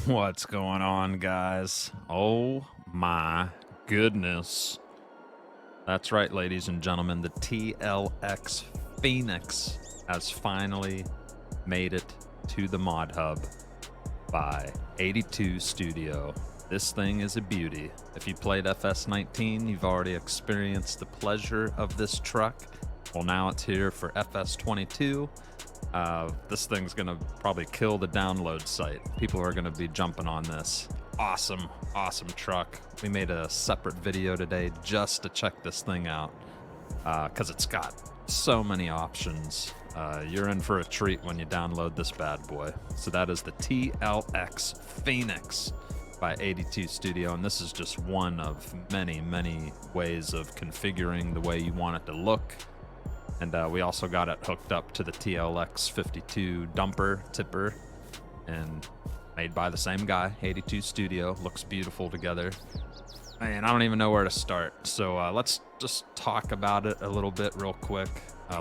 What's going on, guys? Oh my goodness. That's right, ladies and gentlemen. The TLX Phoenix has finally made it to the Mod Hub by 82Studio. This thing is a beauty. If you played FS19, you've already experienced the pleasure of this truck. Well, now it's here for FS22. This thing's gonna probably kill the download site. People are gonna be jumping on this. Awesome truck. We made a separate video today just to check this thing out because it's got so many options. You're in for a treat when you download this bad boy. So that is the TLX Phoenix by 82Studio, and this is just one of many ways of configuring the way you want it to look. And we also got it hooked up to the TLX 52 dumper tipper, and made by the same guy, 82Studio. Looks beautiful together. Man, I don't even know where to start. So let's just talk about it a little bit real quick.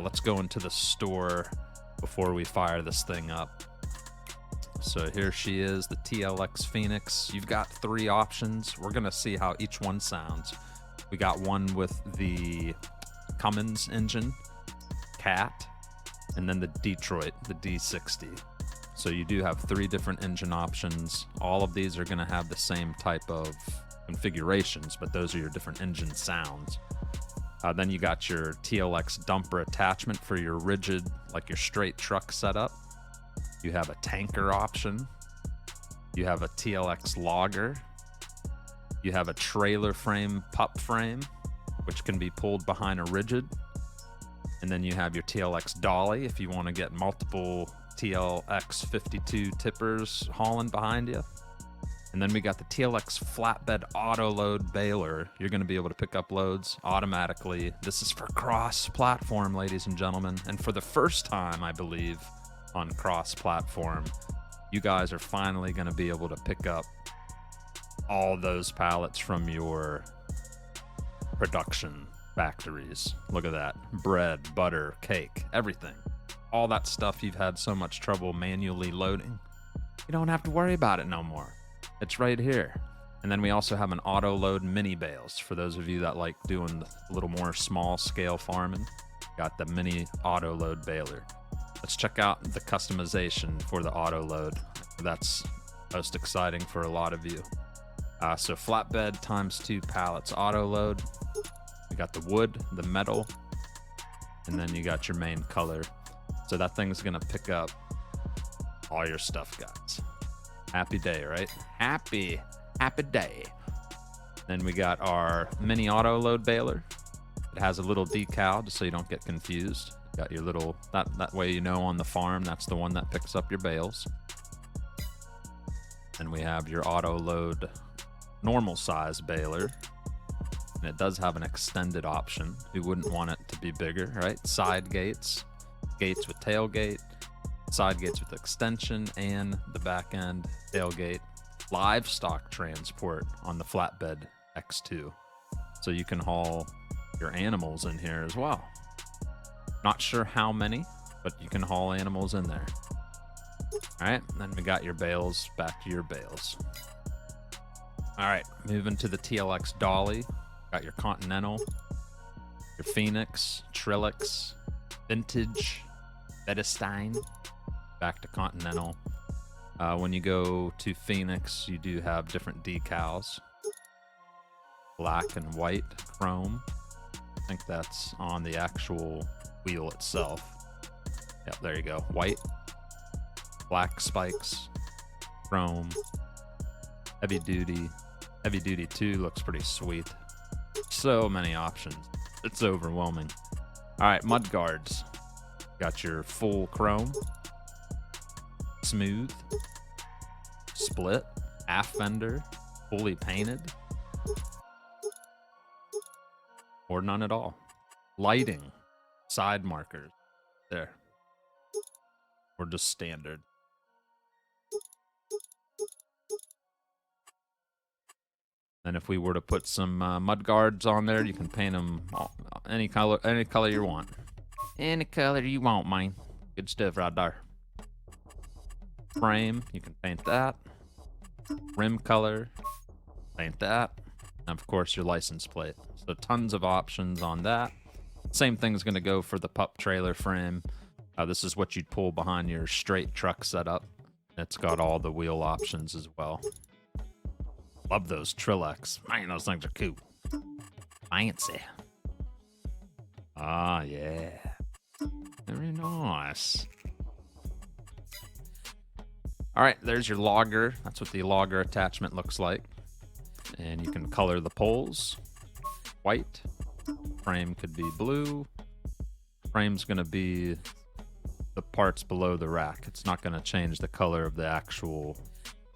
Let's go into the store before we fire this thing up. So here she is, the TLX Phoenix. You've got 3 options. We're gonna see how each one sounds. We got one with the Cummins engine, Cat, and then the Detroit, the D60. So you do have 3 different engine options. All of these are going to have the same type of configurations, but those are your different engine sounds. Then you got your TLX dumper attachment for your rigid, like your straight truck setup. You have a tanker option. You have a TLX logger. You have a trailer frame pup frame, which can be pulled behind a rigid. And then you have your TLX dolly if you want to get multiple TLX 52 tippers hauling behind you. And then we got the TLX flatbed auto load baler. You're going to be able to pick up loads automatically. This is for cross-platform, ladies and gentlemen. And for the first time, I believe, on cross-platform, you guys are finally going to be able to pick up all those pallets from your production factories. Look at that. Bread, butter, cake, everything. All that stuff you've had so much trouble manually loading. You don't have to worry about it no more. It's right here. And then we also have an auto load mini bales for those of you that like doing a little more small scale farming. Got the mini auto load baler. Let's check out the customization for the auto load. That's most exciting for a lot of you. So flatbed times 2 pallets auto load. You got the wood, the metal, and then you got your main color. So that thing's gonna pick up all your stuff, guys. Happy day, right? Happy day. Then we got our mini auto load baler. It has a little decal just so you don't get confused. Got your little, that way you know on the farm, that's the one that picks up your bales. Then we have your auto load normal size baler. And it does have an extended option. Who wouldn't want it to be bigger, right? Side gates, gates with tailgate, side gates with extension, and the back end tailgate. Livestock transport on the flatbed X2. So you can haul your animals in here as well. Not sure how many, but you can haul animals in there. All right, then we got your bales, back to your bales. All right, moving to the TLX dolly. Got your Continental, your Phoenix, Trilix, Vintage, Bedestein, back to Continental. When you go to Phoenix, you do have different decals. Black and white, chrome. I think that's on the actual wheel itself. Yep, there you go. White, black spikes, chrome, heavy duty. Heavy duty 2 looks pretty sweet. So many options. It's overwhelming. All right, mud guards. Got your full chrome, smooth, split, aft fender, fully painted, or none at all. Lighting, side markers, there, or just standard. And if we were to put some mud guards on there, you can paint them any color you want. Any color you want, man. Good stuff right there. Frame, you can paint that. rim color, paint that, and of course your license plate. So tons of options on that. Same thing's going to go for the pup trailer frame. This is what you'd pull behind your straight truck setup. It's got all the wheel options as well. Love those TLX. Man, those things are cool. Fancy. Ah, yeah. Very nice. All right, there's your logger. That's what the logger attachment looks like. And you can color the poles white. Frame could be blue. Frame's going to be the parts below the rack. It's not going to change the color of the actual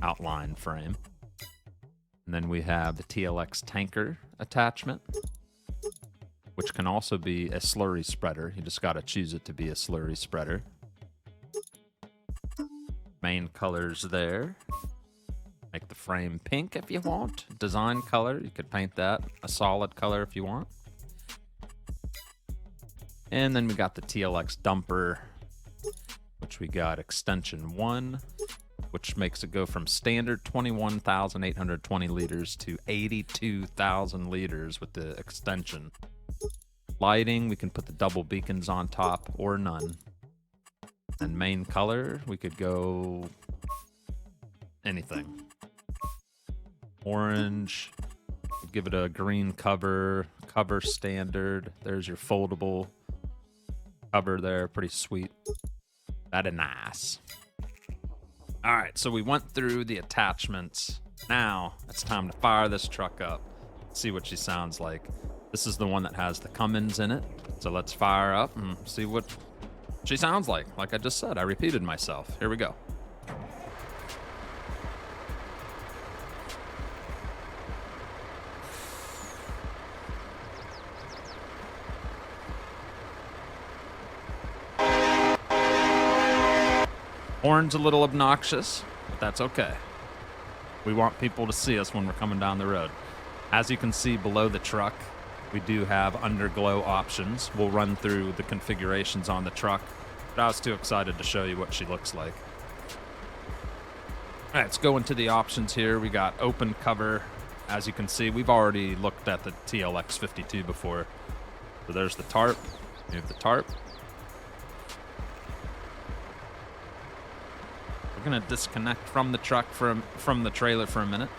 outline frame. And then we have the TLX tanker attachment, which can also be a slurry spreader. You just got to choose it to be a slurry spreader. Main colors there. Make the frame pink if you want. Design color, you could paint that a solid color if you want. And then we got the TLX dumper, which we got extension 1, which makes it go from standard 21,820 liters to 82,000 liters with the extension. Lighting, we can put the double beacons on top or none. And main color, we could go anything. Orange, give it a green cover, cover standard. There's your foldable cover there, pretty sweet. That is nice. All right, so we went through the attachments. Now it's time to fire this truck up, see what she sounds like. This is the one that has the Cummins in it. So let's fire up and see what she sounds like. Like I just said, I repeated myself. Here we go. Horn's a little obnoxious, but that's okay. We want people to see us when we're coming down the road. As you can see below the truck, we do have underglow options. We'll run through the configurations on the truck, but I was too excited to show you what she looks like. All right, let's go into the options here. We got open cover. As you can see, we've already looked at the TLX 52 before. So there's the tarp. Move the tarp. We're gonna disconnect from the truck from the trailer for a minute.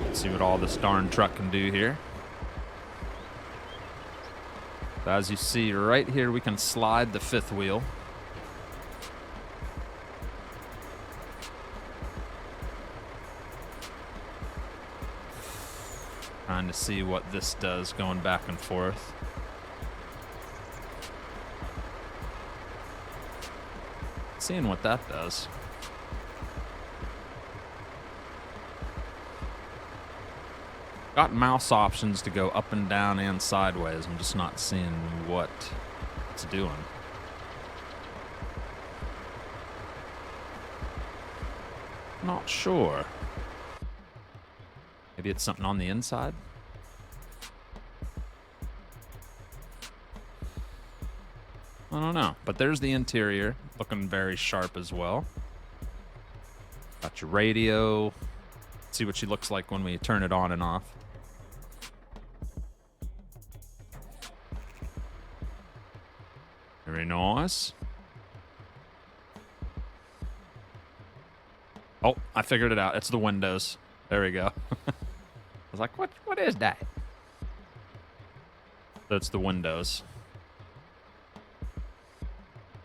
Let's see what all this darn truck can do here. So as you see right here, we can slide the fifth wheel. Trying to see what this does going back and forth. Seeing what that does. Got mouse options to go up and down and sideways. I'm just not seeing what it's doing. Not sure. Maybe it's something on the inside? I don't know, but there's the interior, looking very sharp as well. Got your radio. See what she looks like when we turn it on and off. Very nice. Oh, I figured it out. It's the windows. There we go. I was like, what is that? That's the windows.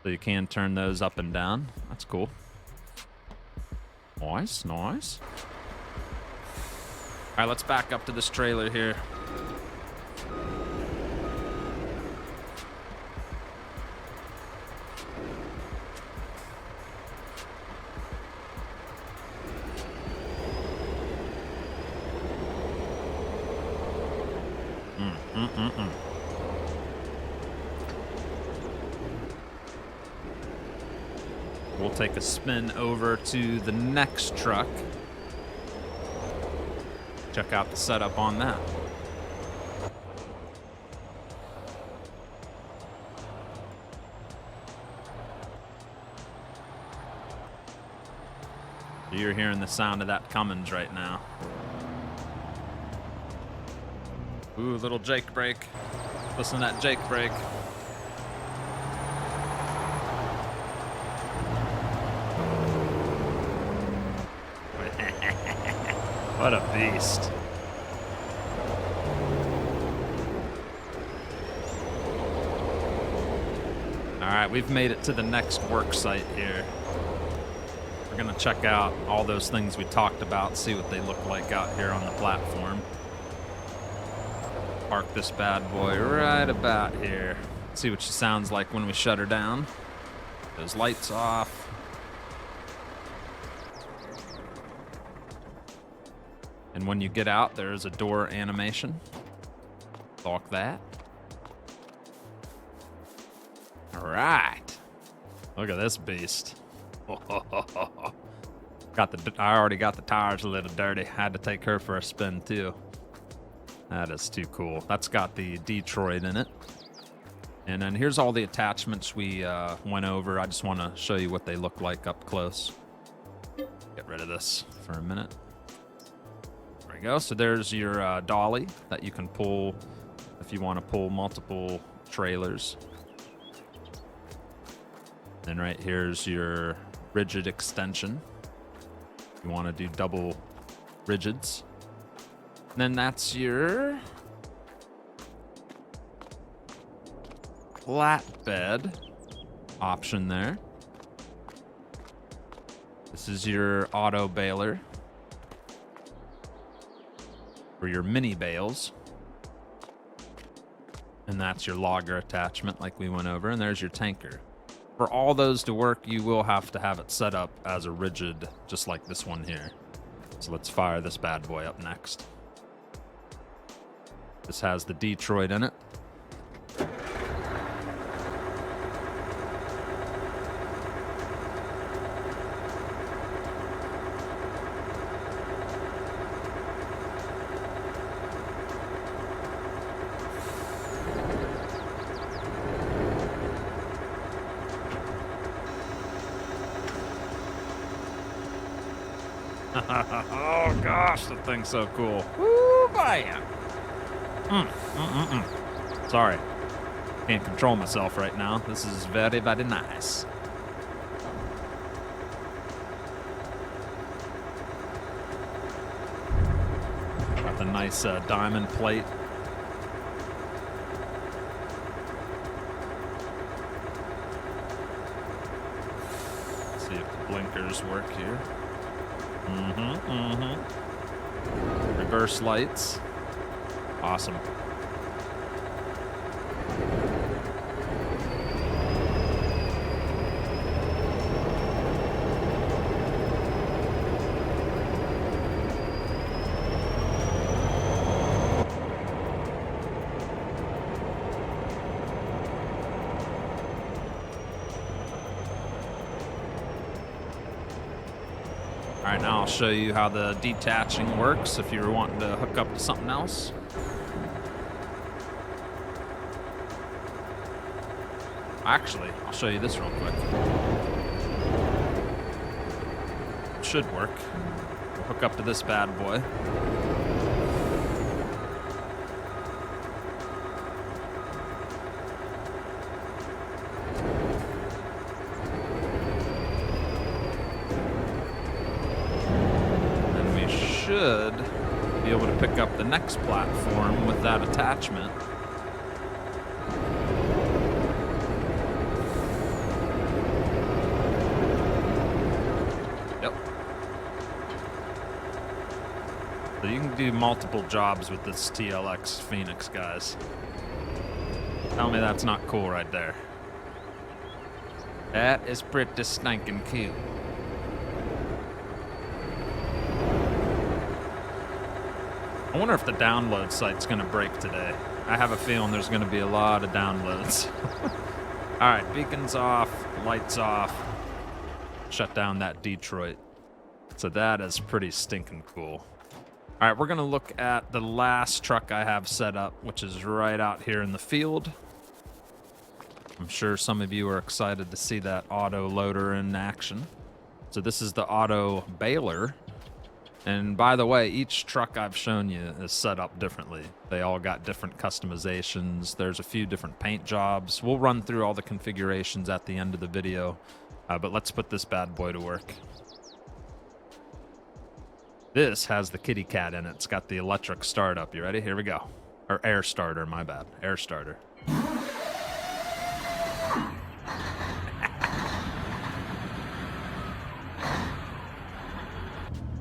So you can turn those up and down. That's cool. Nice, nice. All right, let's back up to this trailer here. We'll take a spin over to the next truck. Check out the setup on that. You're hearing the sound of that Cummins right now. Ooh, little Jake brake. Listen to that Jake brake. What a beast. All right, we've made it to the next work site here. We're gonna check out all those things we talked about, see what they look like out here on the platform. Park this bad boy right about here. See what she sounds like when we shut her down. Those lights off. And when you get out, there's a door animation. Lock that. All right. Look at this beast. I already got the tires a little dirty. Had to take her for a spin too. That is too cool. That's got the Detroit in it. And then here's all the attachments we went over. I just want to show you what they look like up close. Get rid of this for a minute. There we go. So there's your dolly that you can pull if you want to pull multiple trailers. Then right here's your rigid extension. You want to do double rigids. And then that's your flatbed option there. This is your auto baler for your mini bales. And that's your logger attachment like we went over. And there's your tanker. For all those to work, you will have to have it set up as a rigid, just like this one here. So let's fire this bad boy up next. This has the Detroit in it. Oh gosh, the thing's so cool. Woo, bam! Sorry, can't control myself right now. This is very, very nice. Got the nice diamond plate. Let's see if the blinkers work here. Reverse lights. Awesome. All right, now I'll show you how the detaching works if you're wanting to hook up to something else. Actually, I'll show you this real quick. It should work. We'll hook up to this bad boy. Should be able to pick up the next platform with that attachment. Yep. So you can do multiple jobs with this TLX Phoenix, guys. Tell me that's not cool right there. That is pretty stinking cute. I wonder if the download site's going to break today. I have a feeling there's going to be a lot of downloads. All right, beacons off, lights off. Shut down that Detroit. So that is pretty stinking cool. All right, we're going to look at the last truck I have set up, which is right out here in the field. I'm sure some of you are excited to see that auto loader in action. So this is the auto baler. And by the way, each truck I've shown you is set up differently. They all got different customizations. There's a few different paint jobs. We'll run through all the configurations at the end of the video, but let's put this bad boy to work. This has the kitty cat in it. It's got the electric startup. You ready? Here we go. Or air starter, my bad. Air starter.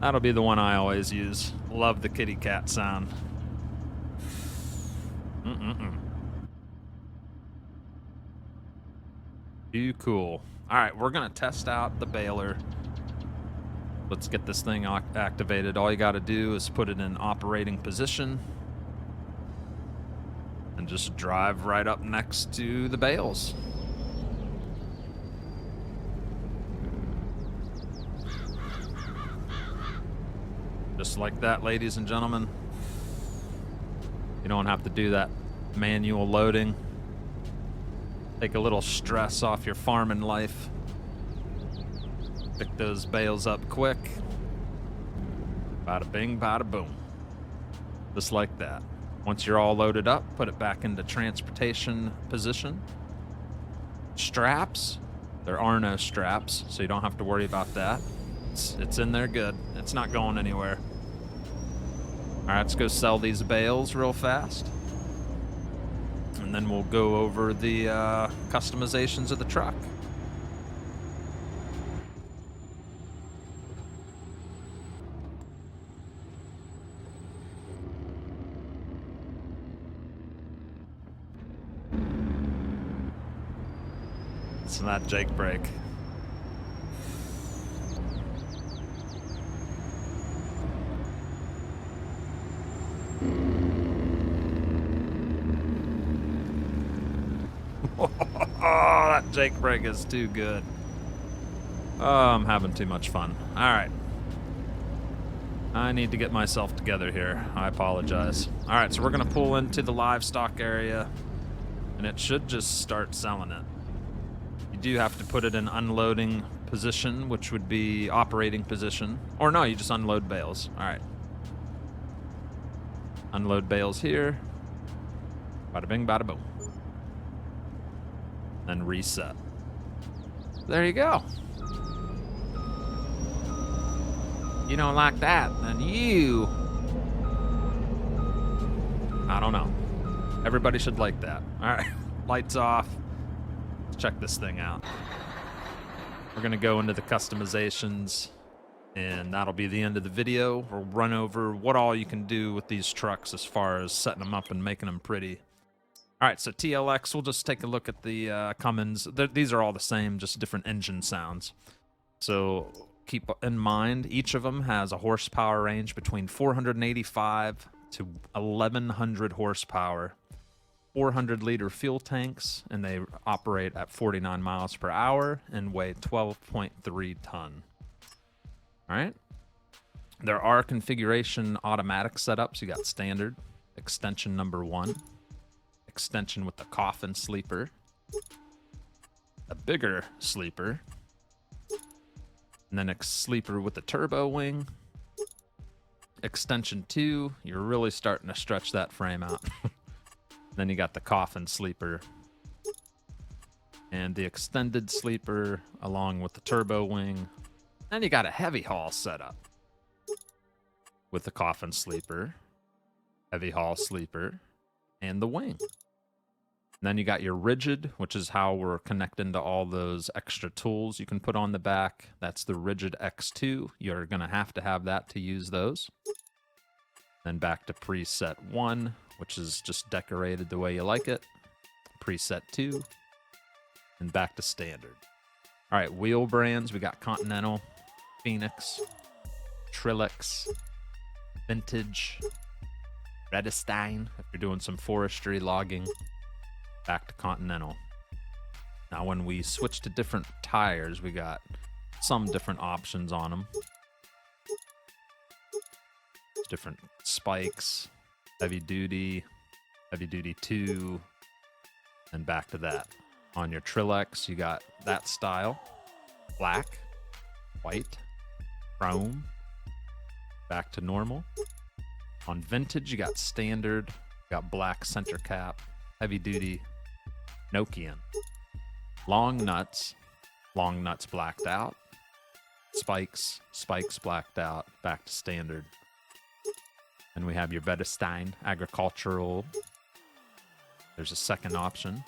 That'll be the one I always use. Love the kitty cat sound. Too cool. All right, we're gonna test out the baler. Let's get this thing activated. All you gotta do is put it in operating position and just drive right up next to the bales. Just like that, ladies and gentlemen. You don't have to do that manual loading. Take a little stress off your farming life. Pick those bales up quick. Bada bing, bada boom. Just like that. Once you're all loaded up, put it back into transportation position. Straps. There are no straps, so you don't have to worry about that. It's in there good. It's not going anywhere. All right, let's go sell these bales real fast. And then we'll go over the customizations of the truck. It's not Jake brake. Oh, that Jake brake is too good. Oh, I'm having too much fun. All right. I need to get myself together here. I apologize. All right, so we're going to pull into the livestock area, and it should just start selling it. You do have to put it in unloading position, which would be operating position. Or no, you just unload bales. All right. Unload bales here. Bada bing, bada boom. And reset. There you go. You don't like that, then you... I don't know. Everybody should like that. All right, lights off. Let's check this thing out. We're gonna go into the customizations, and that'll be the end of the video. We'll run over what all you can do with these trucks as far as setting them up and making them pretty. All right, so TLX, we'll just take a look at the Cummins. These are all the same, just different engine sounds. So keep in mind, each of them has a horsepower range between 485 to 1100 horsepower, 400-liter fuel tanks, and they operate at 49 miles per hour and weigh 12.3 ton. All right. There are configuration automatic setups. You got standard, extension number 1. Extension with the coffin sleeper, a bigger sleeper, and then a sleeper with the turbo wing. Extension 2, you're really starting to stretch that frame out. Then you got the coffin sleeper and the extended sleeper along with the turbo wing. Then you got a heavy haul setup with the coffin sleeper, heavy haul sleeper, and the wing. And then you got your rigid, which is how we're connecting to all those extra tools you can put on the back. That's the rigid X2. You're going to have that to use those. Then back to preset 1, which is just decorated the way you like it. Preset 2. And back to standard. All right, wheel brands. We got Continental, Phoenix, TLX, Vintage, Redestein, if you're doing some forestry logging. Back to Continental. Now when we switch to different tires, we got some different options on them. Different spikes, heavy duty 2, and back to that. On your TLX, you got that style, black. white, chrome, back to normal. On vintage, you got standard, got black center cap, heavy duty, Nokian. Long nuts blacked out. Spikes blacked out, back to standard. Then we have your Vedestein agricultural. There's a second option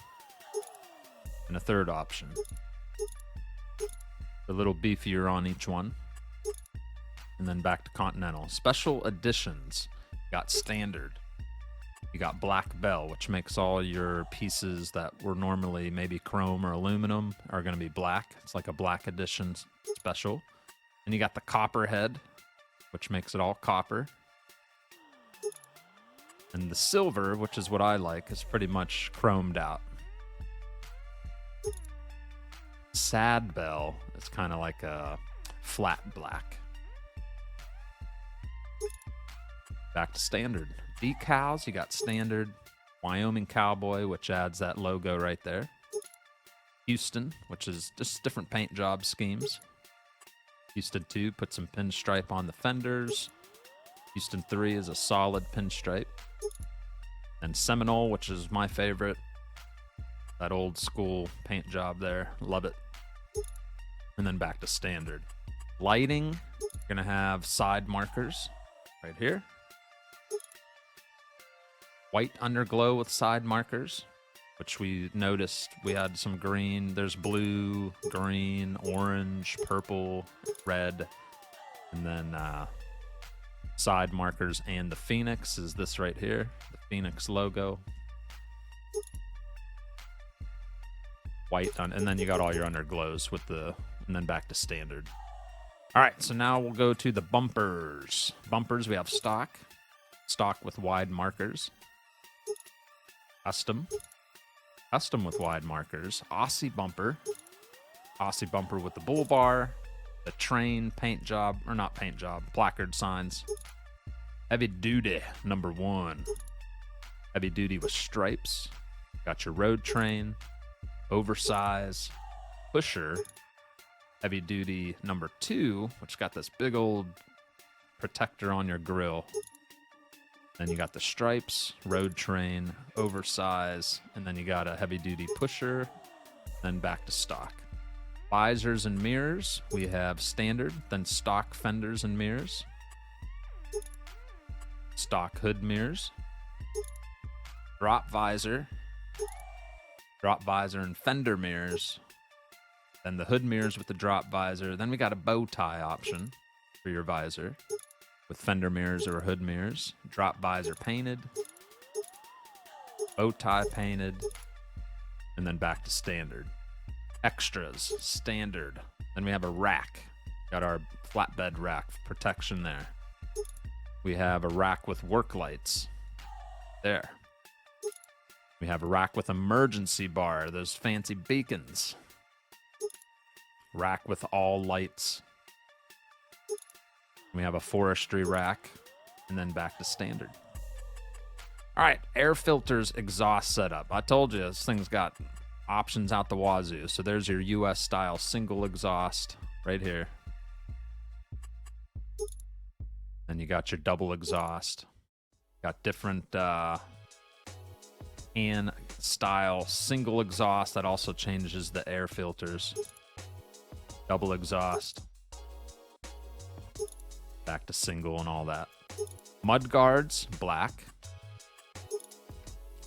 and a third option. A little beefier on each one. And then back to Continental. Special editions. Got standard. You got Black Bell, which makes all your pieces that were normally maybe chrome or aluminum are going to be black. It's like a black edition special. And you got the Copperhead, which makes it all copper. And the silver, which is what I like, is pretty much chromed out. Sad Bell is kind of like a flat black. Back to standard. Decals, you got standard. Wyoming Cowboy, which adds that logo right there. Houston, which is just different paint job schemes. Houston 2, put some pinstripe on the fenders. Houston 3 is a solid pinstripe. And Seminole, which is my favorite. That old school paint job there. Love it. And then back to standard. Lighting, you're going to have side markers right here. White underglow with side markers, which we noticed we had some green. There's blue, green, orange, purple, red, and then side markers. And the Phoenix is this right here, the Phoenix logo. White, and then you got all your underglows with the, and then back to standard. All right, so now we'll go to the bumpers. Bumpers, we have stock with wide markers. Custom with wide markers. Aussie bumper with the bull bar, the train paint job, or not paint job, placard signs. Heavy duty, number 1. Heavy duty with stripes. Got your road train, oversize, pusher. Heavy duty number 2, which got this big old protector on your grill. Then you got the stripes, road train, oversize, and then you got a heavy-duty pusher, then back to stock. Visors and mirrors, we have standard, then stock fenders and mirrors. Stock hood mirrors. Drop visor and fender mirrors. Then the hood mirrors with the drop visor. Then we got a bow tie option for your visor, with fender mirrors or hood mirrors. Drop visor painted, bow tie painted, and then back to standard. Extras, standard. Then we have a rack. Got our flatbed rack protection there. We have a rack with work lights. There. We have a rack with emergency bar, those fancy beacons. Rack with all lights. We have a forestry rack, and then back to standard. All right, air filters, exhaust setup. I told you this thing's got options out the wazoo. So there's your US style single exhaust right here. Then you got your double exhaust. Got different hand style single exhaust that also changes the air filters. Double exhaust. Back to single and all that. Mud guards, black,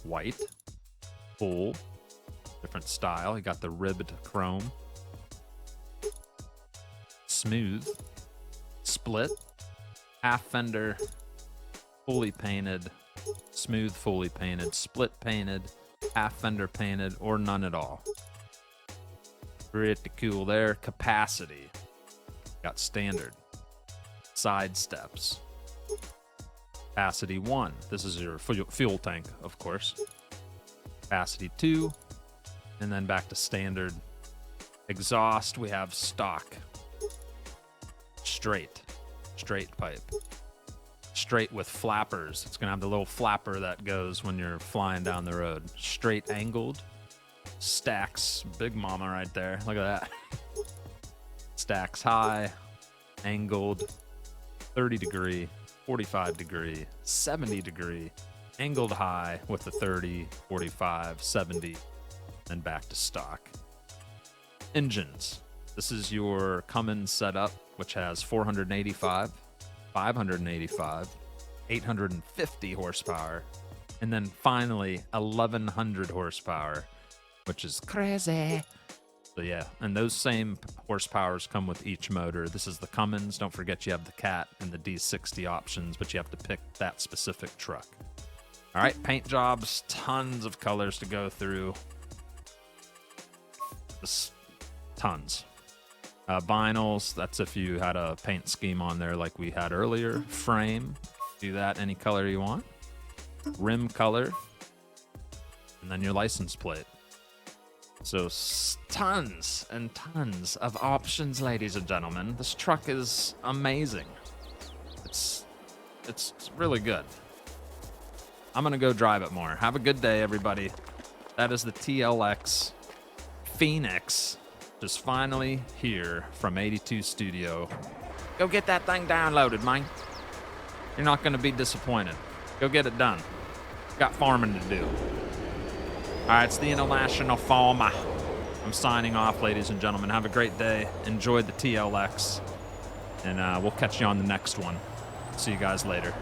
white, full, different style. You got the ribbed chrome, smooth, split, half fender, fully painted, smooth, fully painted, split painted, half fender painted, or none at all. Pretty cool there. Capacity, got standard. Side steps. Capacity 1. This is your fuel tank, of course. Capacity 2. And then back to standard. Exhaust, we have stock. Straight pipe. Straight with flappers. It's going to have the little flapper that goes when you're flying down the road. Straight angled. Stacks. Big mama right there. Look at that. Stacks high, angled, 30 degree, 45 degree, 70 degree, angled high with the 30, 45, 70, and back to stock. Engines. This is your Cummins setup, which has 485, 585, 850 horsepower, and then finally 1100 horsepower, which is crazy. So yeah, and those same horsepowers come with each motor. This is the Cummins. Don't forget you have the Cat and the D60 options, but you have to pick that specific truck. All right, paint jobs, tons of colors to go through. Just tons. Vinyls, that's if you had a paint scheme on there like we had earlier. Frame, do that any color you want. Rim color, and then your license plate. So tons and tons of options, ladies and gentlemen. This truck is amazing. It's really good. I'm gonna go drive it more. Have a good day, everybody. That is the TLX Phoenix, just finally here from 82Studio. Go get that thing downloaded, man. You're not gonna be disappointed. Go get it done. Got farming to do. All right, it's the International Farmer. I'm signing off, ladies and gentlemen. Have a great day. Enjoy the TLX, and we'll catch you on the next one. See you guys later.